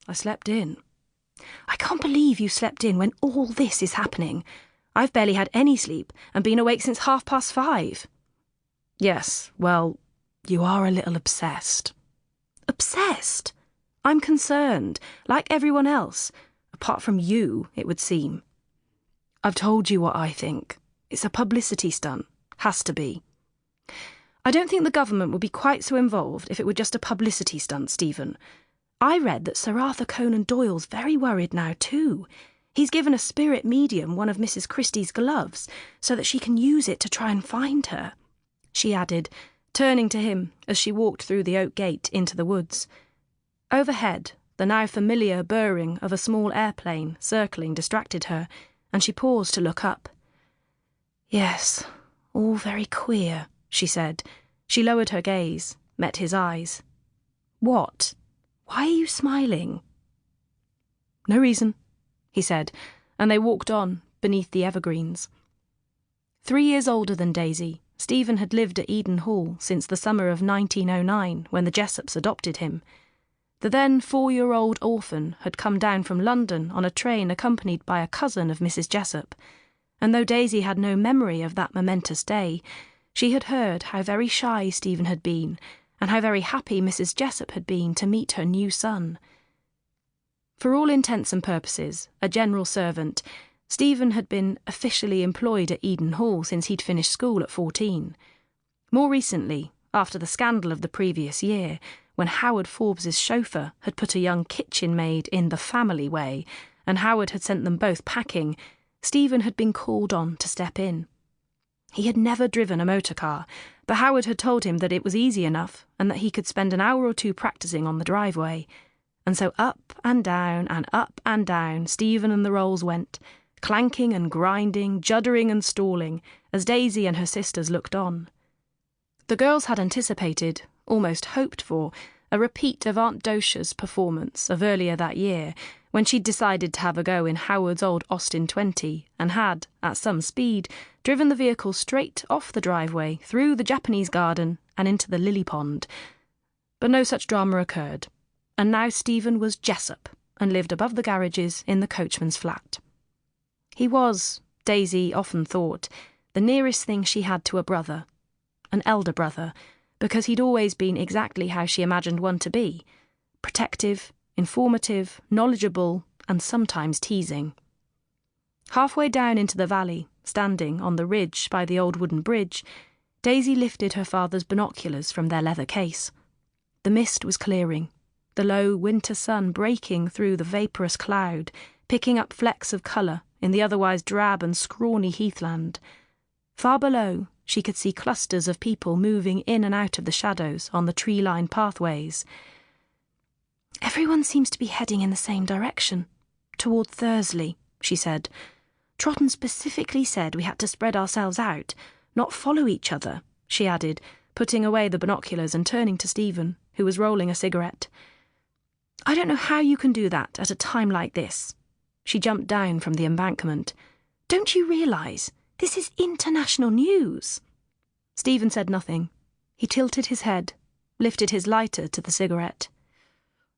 I slept in. I can't believe you slept in when all this is happening. I've barely had any sleep and been awake since 5:30. Yes, well, you are a little obsessed. Obsessed? I'm concerned, like everyone else, apart from you, it would seem. I've told you what I think. It's a publicity stunt. Has to be. I don't think the government would be quite so involved if it were just a publicity stunt, Stephen. I read that Sir Arthur Conan Doyle's very worried now too. He's given a spirit medium one of Mrs. Christie's gloves so that she can use it to try and find her, she added, turning to him as she walked through the oak gate into the woods. Overhead, the now familiar burring of a small airplane circling distracted her, and she paused to look up. Yes, all very queer, she said. She lowered her gaze, met his eyes. What? Why are you smiling? No reason, he said, and they walked on beneath the evergreens. 3 years older than Daisy, Stephen had lived at Eden Hall since the summer of 1909, when the Jessops adopted him. The then 4-year-old orphan had come down from London on a train accompanied by a cousin of Mrs. Jessop, and though Daisy had no memory of that momentous day, she had heard how very shy Stephen had been, and how very happy Mrs. Jessop had been to meet her new son. For all intents and purposes, a general servant, Stephen had been officially employed at Eden Hall since he'd finished school at 14. More recently, after the scandal of the previous year, when Howard Forbes' chauffeur had put a young kitchen maid in the family way, and Howard had sent them both packing, Stephen had been called on to step in. He had never driven a motor car, but Howard had told him that it was easy enough and that he could spend an hour or two practising on the driveway. And so up and down Stephen and the Rolls went, clanking and grinding, juddering and stalling, as Daisy and her sisters looked on. The girls had anticipated, almost hoped for, a repeat of Aunt Docia's performance of earlier that year, when she'd decided to have a go in Howard's old Austin 20 and had, at some speed, driven the vehicle straight off the driveway, through the Japanese garden and into the lily pond. But no such drama occurred, and now Stephen was Jessop and lived above the garages in the coachman's flat. He was, Daisy often thought, the nearest thing she had to a brother, an elder brother, because he'd always been exactly how she imagined one to be, protective, informative, knowledgeable, and sometimes teasing. Halfway down into the valley, standing on the ridge by the old wooden bridge, Daisy lifted her father's binoculars from their leather case. The mist was clearing, the low winter sun breaking through the vaporous cloud, picking up flecks of colour in the otherwise drab and scrawny heathland. Far below, she could see clusters of people moving in and out of the shadows on the tree-lined pathways. Everyone seems to be heading in the same direction, toward Thursley, she said. Trotton specifically said we had to spread ourselves out, not follow each other, she added, putting away the binoculars and turning to Stephen, who was rolling a cigarette. I don't know how you can do that at a time like this. She jumped down from the embankment. Don't you realise? This is international news. Stephen said nothing. He tilted his head, lifted his lighter to the cigarette.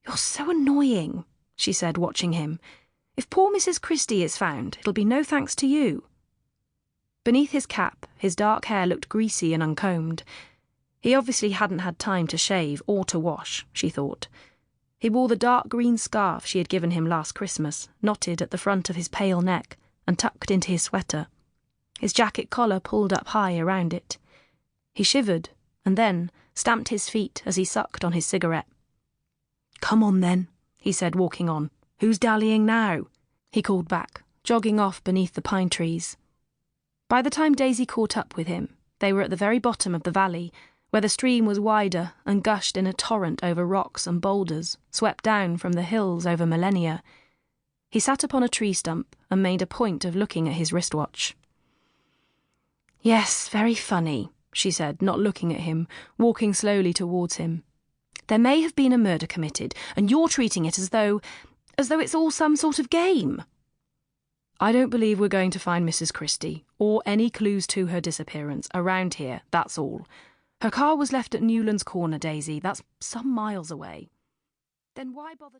You're so annoying, she said, watching him. If poor Mrs. Christie is found, it'll be no thanks to you. Beneath his cap, his dark hair looked greasy and uncombed. He obviously hadn't had time to shave or to wash, she thought. He wore the dark green scarf she had given him last Christmas, knotted at the front of his pale neck and tucked into his sweater, his jacket collar pulled up high around it. He shivered and then stamped his feet as he sucked on his cigarette. Come on then, he said, walking on. Who's dallying now? He called back, jogging off beneath the pine trees. By the time Daisy caught up with him, they were at the very bottom of the valley, where the stream was wider and gushed in a torrent over rocks and boulders, swept down from the hills over millennia. He sat upon a tree stump and made a point of looking at his wristwatch. Yes, very funny, she said, not looking at him, walking slowly towards him. There may have been a murder committed, and you're treating it as though it's all some sort of game. I don't believe we're going to find Mrs. Christie, or any clues to her disappearance, around here, that's all. Her car was left at Newlands Corner, Daisy. That's some miles away. Then why bother...